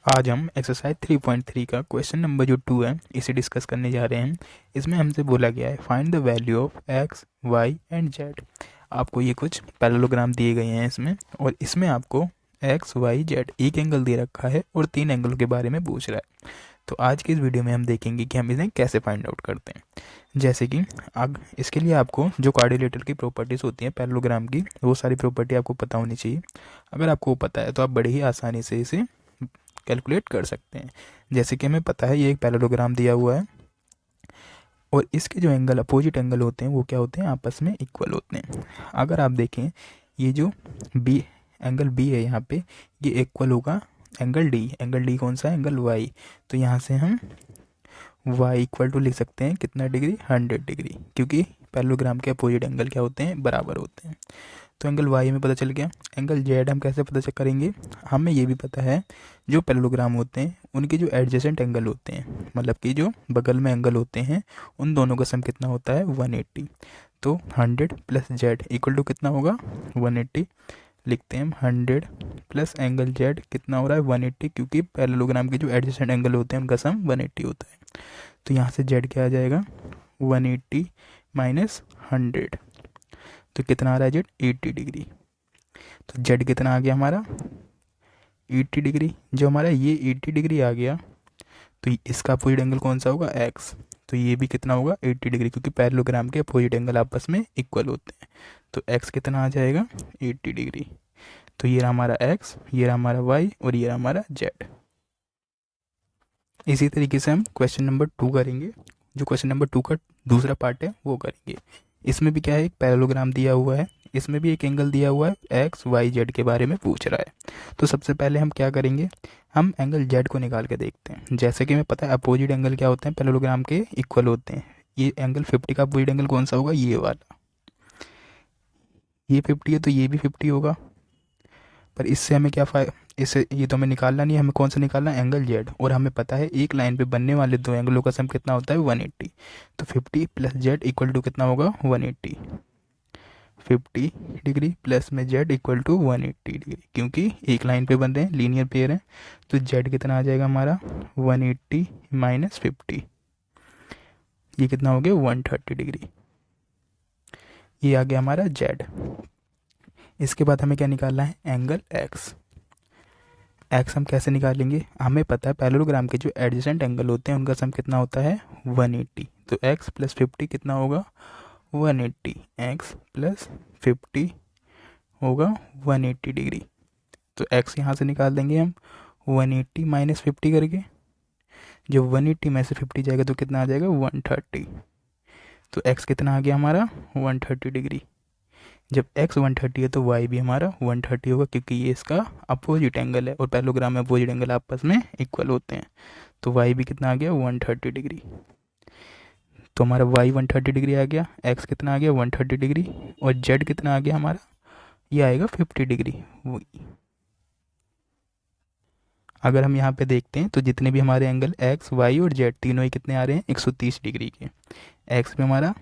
आज हम एक्सरसाइज 3.3 का क्वेश्चन नंबर जो 2 है इसे डिस्कस करने जा रहे हैं। इसमें हमसे बोला गया है find the value of x y and z. आपको ये कुछ पैरेललोग्राम दिए गए हैं इसमें, और इसमें आपको एक्स वाई जेड एक एंगल दे रखा है और 3 एंगलों के बारे में पूछ रहा है। तो आज की इस वीडियो में हम देखेंगे कि हम इन्हें कैसे फाइंड आउट करते हैं। जैसे कि अब इसके लिए आपको जो क्वाड्रिलेटरल की प्रॉपर्टीज़ होती हैं पैरेललोग्राम की, वो सारी प्रॉपर्टी आपको पता होनी चाहिए। अगर आपको पता है तो आप बड़े ही आसानी से इसे कैलकुलेट कर सकते हैं। जैसे कि हमें पता है ये एक पैरेललोग्राम दिया हुआ है और इसके जो एंगल अपोजिट एंगल होते हैं वो क्या होते हैं, आपस में इक्वल होते हैं। अगर आप देखें ये जो बी एंगल बी है यहाँ पे, ये इक्वल होगा एंगल डी। एंगल डी कौन सा है, एंगल वाई। तो यहाँ से हम वाई इक्वल टू लिख सकते हैं कितना डिग्री, 100 डिग्री, क्योंकि पैरेललोग्राम के अपोजिट एंगल क्या होते हैं, बराबर होते हैं। तो एंगल वाई हमें पता चल गया। एंगल जेड हम कैसे पता करेंगे, हमें ये भी पता है जो पैरेललोग्राम होते हैं उनके जो एडजेसेंट एंगल होते हैं, मतलब कि जो बगल में एंगल होते हैं, उन दोनों का सम कितना होता है, 180। तो 100 प्लस जेड इक्वल टू कितना होगा, 180। लिखते हैं हम 100 प्लस एंगल जेड कितना हो रहा है, 180, क्योंकि पैरेललोग्राम के जो एडजेसेंट एंगल होते हैं उनका सम 180 होता है। तो यहाँ से जेड क्या आ जाएगा, 180 माइनस 100, तो कितना आ रहा है जेड, 80 डिग्री। तो जेड कितना आ गया हमारा, 80 डिग्री। जो हमारा ये 80 डिग्री आ गया, तो इसका अपोजिट एंगल कौन सा होगा, एक्स। तो ये भी कितना होगा, 80 डिग्री, क्योंकि पैरेललोग्राम के अपोजिट एंगल आपस में इक्वल होते हैं। तो एक्स कितना आ जाएगा, 80 डिग्री। तो ये रहा हमारा एक्स, ये रहा हमारा वाई, और ये रहा हमारा जेड। इसी तरीके से हम क्वेश्चन नंबर 2 करेंगे। जो क्वेश्चन नंबर 2 का दूसरा पार्ट है वो करेंगे। इसमें भी क्या है, एक पैरेललोग्राम दिया हुआ है, इसमें भी एक एंगल दिया हुआ है, एक्स वाई जेड के बारे में पूछ रहा है। तो सबसे पहले हम क्या करेंगे, हम एंगल जेड को निकाल के देखते हैं। जैसे कि हमें पता है अपोजिट एंगल क्या होते हैं, पैरेललोग्राम के इक्वल होते हैं। ये एंगल 50 का अपोजिट एंगल कौन सा होगा, ये वाला। ये 50 है तो ये भी 50 होगा। पर इससे हमें क्या फ़ायदा, इससे ये तो हमें निकालना नहीं है, हमें कौन सा निकालना है, एंगल जेड। और हमें पता है एक लाइन पे बनने वाले दो एंगलों का सम कितना होता है, 180। तो 50 प्लस जेड इक्वल टू कितना होगा, 180। 50 डिग्री प्लस में जेड इक्वल टू 180 डिग्री, क्योंकि एक लाइन पे बन रहे हैं, लीनियर पेयर है। तो जेड कितना आ जाएगा हमारा, 180 माइनस 50, ये कितना हो गया, 130 डिग्री। ये आ गया हमारा जेड। इसके बाद हमें क्या निकालना है, एंगल एक्स। एक्स हम कैसे निकालेंगे, हमें पता है पैरेललोग्राम के जो एडजेसेंट एंगल होते हैं उनका सम कितना होता है, 180। तो एक्स प्लस 50 कितना होगा, 180। एक्स प्लस 50 होगा 180 डिग्री। तो एक्स यहाँ से निकाल देंगे हम, 180 माइनस 50 करके। जब 180 में से 50 जाएगा तो कितना आ जाएगा, 130। तो एक्स कितना आ गया हमारा, 130 डिग्री। जब x 130 है तो y भी हमारा 130 होगा, क्योंकि ये इसका अपोजिट एंगल है और पैरेललोग्राम में अपोजिट एंगल आपस में इक्वल होते हैं। तो y भी कितना आ गया, 130 डिग्री। तो हमारा y 130 डिग्री आ गया, x कितना आ गया, 130 डिग्री, और z कितना आ गया हमारा, ये आएगा 50 डिग्री। अगर हम यहाँ पे देखते हैं तो जितने भी हमारे एंगल x, y और z तीनों ही कितने आ रहे हैं, 130 डिग्री के। x भी हमारा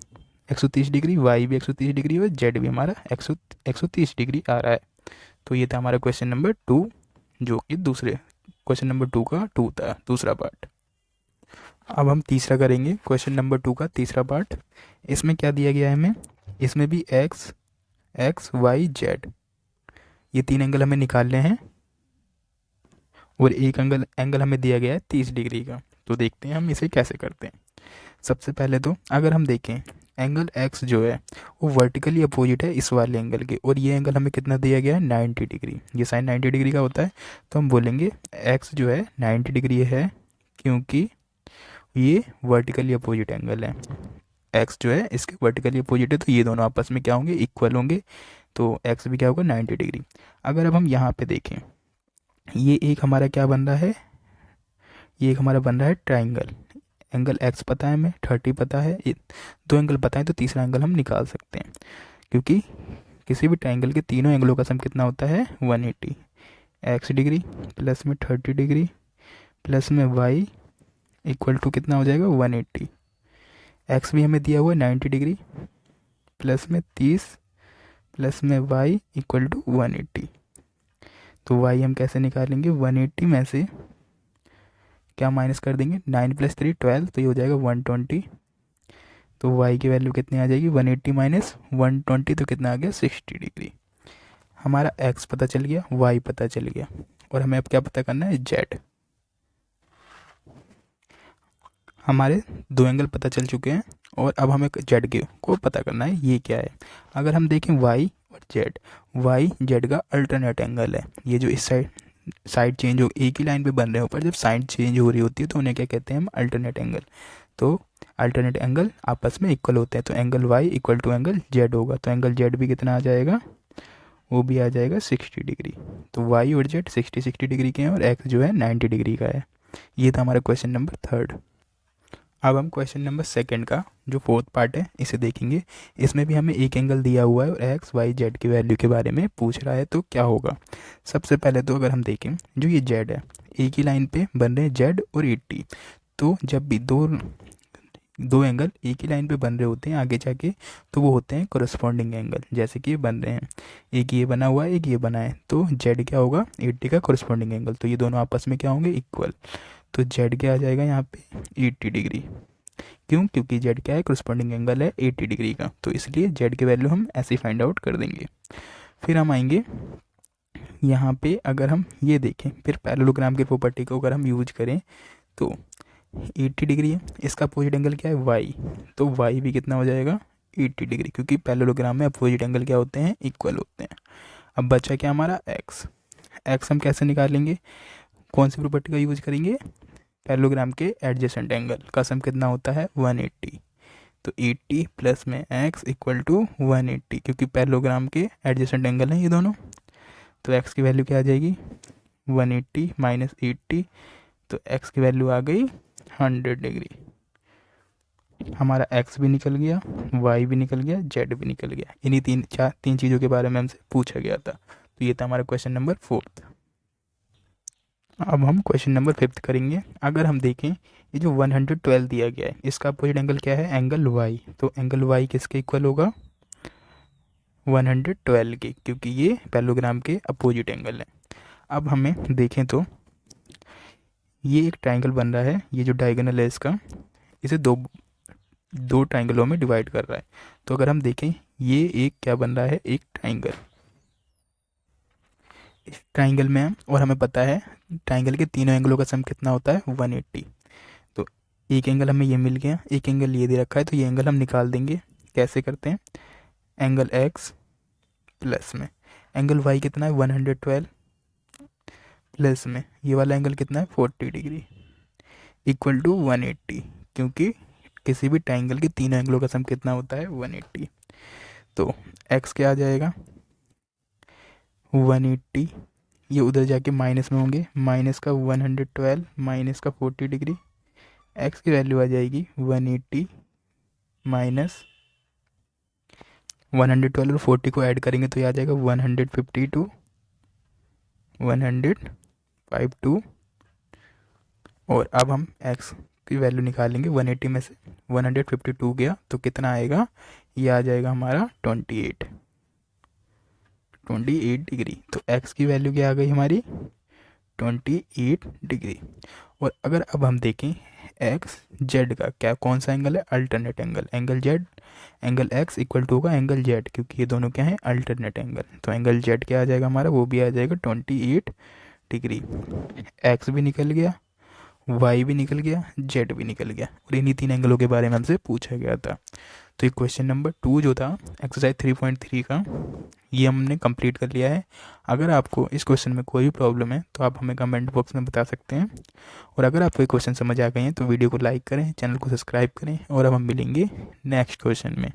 130 डिग्री, y भी 130 डिग्री और z भी हमारा 130 डिग्री आ रहा है। तो ये था हमारा क्वेश्चन नंबर 2, जो कि दूसरे क्वेश्चन नंबर 2 का 2 था, दूसरा पार्ट। अब हम तीसरा करेंगे, क्वेश्चन नंबर 2 का तीसरा पार्ट। इसमें क्या दिया गया है हमें, इसमें भी x, y, z, ये 3 एंगल हमें निकालने हैं, और एक एंगल हमें दिया गया है 30 डिग्री का। तो देखते हैं हम इसे कैसे करते हैं। सबसे पहले तो अगर हम देखें एंगल एक्स जो है वो वर्टिकली अपोजिट है इस वाले एंगल के, और ये एंगल हमें कितना दिया गया है, 90 डिग्री। ये साइन 90 डिग्री का होता है। तो हम बोलेंगे एक्स जो है 90 डिग्री है, क्योंकि ये वर्टिकली अपोजिट एंगल है। एक्स जो है इसके वर्टिकली अपोजिट है, तो ये दोनों आपस में क्या होंगे, इक्वल होंगे। तो एक्स भी क्या होगा, 90 डिग्री। अगर अब हम यहाँ पे देखें, ये एक हमारा क्या बन रहा है, ये एक हमारा बन रहा है ट्राइंगल। एंगल एक्स पता है हमें, 30 पता है, ये दो एंगल पता है, तो तीसरा एंगल हम निकाल सकते हैं, क्योंकि किसी भी ट्राइंगल के तीनों एंगलों का सम कितना होता है, 180। एक्स डिग्री प्लस में 30 डिग्री प्लस में वाई इक्वल टू कितना हो जाएगा, 180। एक्स भी हमें दिया हुआ है 90 डिग्री प्लस में 30 प्लस में वाई इक्वल टू 180। तो वाई हम कैसे निकालेंगे, 180 में से क्या माइनस कर देंगे, 9 + 3 12, तो ये हो जाएगा 120। तो y की वैल्यू कितनी आ जाएगी, 180 माइनस 120, तो कितना आ गया 60 डिग्री। हमारा x पता चल गया, y पता चल गया, और हमें अब क्या पता करना है, z। हमारे दो एंगल पता चल चुके हैं, और अब हमें जेड के को पता करना है ये क्या है। अगर हम देखें वाई और जेड, वाई जेड का अल्टरनेट एंगल है। ये जो इस साइड चेंज हो, एक ही लाइन पे बन रहे हो, पर जब साइड चेंज हो रही होती है तो उन्हें क्या कहते हैं हम, अल्टरनेट एंगल। तो अल्टरनेट एंगल आपस में इक्वल होते हैं, तो angle y equal to angle z होगा। तो एंगल जेड भी कितना आ जाएगा, वो भी आ जाएगा 60 डिग्री। तो वाई और जेड 60 डिग्री के हैं, और एक्स जो है 90 डिग्री का है। ये था हमारा क्वेश्चन नंबर 3। अब हम क्वेश्चन नंबर 2 का जो 4th पार्ट है इसे देखेंगे। इसमें भी हमें एक एंगल दिया हुआ है और एक्स वाई जेड की वैल्यू के बारे में पूछ रहा है, तो क्या होगा। सबसे पहले तो अगर हम देखें, जो ये जेड है, एक ही लाइन पे बन रहे हैं जेड और 80। तो जब भी दो एंगल एक ही लाइन पे बन रहे होते हैं आगे जाके, तो वो होते हैं कोरस्पॉन्डिंग एंगल। जैसे कि ये बन रहे हैं, एक ये बना हुआ है, एक ये बना है, तो जेड क्या होगा, 80 का कोरस्पॉन्डिंग एंगल। तो ये दोनों आपस में क्या होंगे, इक्वल। तो जेड क्या आ जाएगा यहाँ पे, 80 डिग्री। क्यों, क्योंकि जेड क्या है, कोरस्पॉन्डिंग एंगल है 80 डिग्री का, तो इसलिए जेड की वैल्यू हम ऐसे ही फाइंड आउट कर देंगे। फिर हम आएंगे यहाँ पे, अगर हम ये देखें, फिर पैरेललोग्राम की प्रॉपर्टी को अगर हम यूज करें, तो 80 डिग्री है, इसका अपोजिट एंगल क्या है, वाई। तो वाई भी कितना हो जाएगा, 80 डिग्री, क्योंकि पैरेललोग्राम में अपोजिट एंगल क्या होते हैं, इक्वल होते हैं। अब बचा क्या हमारा एक्स। एक्स हम कैसे निकालेंगे, कौन सी प्रॉपर्टी का यूज करेंगे, पैरेललोग्राम के एडजेसेंट एंगल का सम कितना होता है, 180। तो 80 प्लस में x इक्वल टू 180, क्योंकि पैरेललोग्राम के एडजेसेंट एंगल हैं ये दोनों। तो x की वैल्यू क्या आ जाएगी, 180 माइनस 80, तो x की वैल्यू आ गई 100 डिग्री। हमारा x भी निकल गया, y भी निकल गया, z भी निकल गया। इन्हीं तीन चीज़ों के बारे में हमसे पूछा गया था। तो ये था हमारा क्वेश्चन नंबर 4। अब हम क्वेश्चन नंबर 5 करेंगे। अगर हम देखें, ये जो 112 दिया गया है, इसका अपोजिट एंगल क्या है, एंगल y। तो एंगल y किसके इक्वल होगा, 112 के, क्योंकि ये पैरेललोग्राम के अपोजिट एंगल है। अब हमें देखें तो ये एक ट्राइंगल बन रहा है, ये जो डायगोनल है इसका, इसे दो ट्राइंगलों में डिवाइड कर रहा है। तो अगर हम देखें, ये एक क्या बन रहा है, एक ट्राइंगल। इस ट्राइंगल में और हमें पता है ट्राइंगल के तीनों एंगलों का सम कितना होता है, 180। तो एक एंगल हमें ये मिल गया, एक एंगल ये दे रखा है, तो ये एंगल हम निकाल देंगे। कैसे करते हैं, एंगल x प्लस में एंगल y कितना है, 112, प्लस में ये वाला एंगल कितना है, 40 डिग्री, इक्वल टू 180, क्योंकि किसी भी ट्राइंगल के तीनों एंगलों का सम कितना होता है, 180। तो x क्या आ जाएगा, 180, ये उधर जाके माइनस में होंगे, माइनस का 112 माइनस का 40 डिग्री, x की वैल्यू आ जाएगी 180 माइनस 112 और 40 को ऐड करेंगे तो ये आ जाएगा 152, 152। और अब हम x की वैल्यू निकालेंगे, 180 में से 152 गया तो कितना आएगा, ये आ जाएगा हमारा 28 डिग्री। तो x की वैल्यू क्या आ गई हमारी, 28 डिग्री। और अगर अब हम देखें एक्स जेड का क्या, कौन सा एंगल है, alternate angle, angle z, angle x equal to होगा एंगल जेड, क्योंकि ये दोनों क्या है, अल्टरनेट एंगल। तो एंगल जेड क्या आ जाएगा हमारा, वो भी आ जाएगा 28 डिग्री। एक्स भी निकल गया, वाई भी निकल गया, जेड भी निकल गया, और इन्हीं तीन एंगलों के बारे में हमसे पूछा गया था। तो ये क्वेश्चन नंबर 2 जो था एक्सरसाइज 3.3 का, ये हमने कंप्लीट कर लिया है। अगर आपको इस क्वेश्चन में कोई प्रॉब्लम है तो आप हमें कमेंट बॉक्स में बता सकते हैं। और अगर आपको ये क्वेश्चन समझ आ गए हैं तो वीडियो को लाइक करें, चैनल को सब्सक्राइब करें, और अब हम मिलेंगे नेक्स्ट क्वेश्चन में।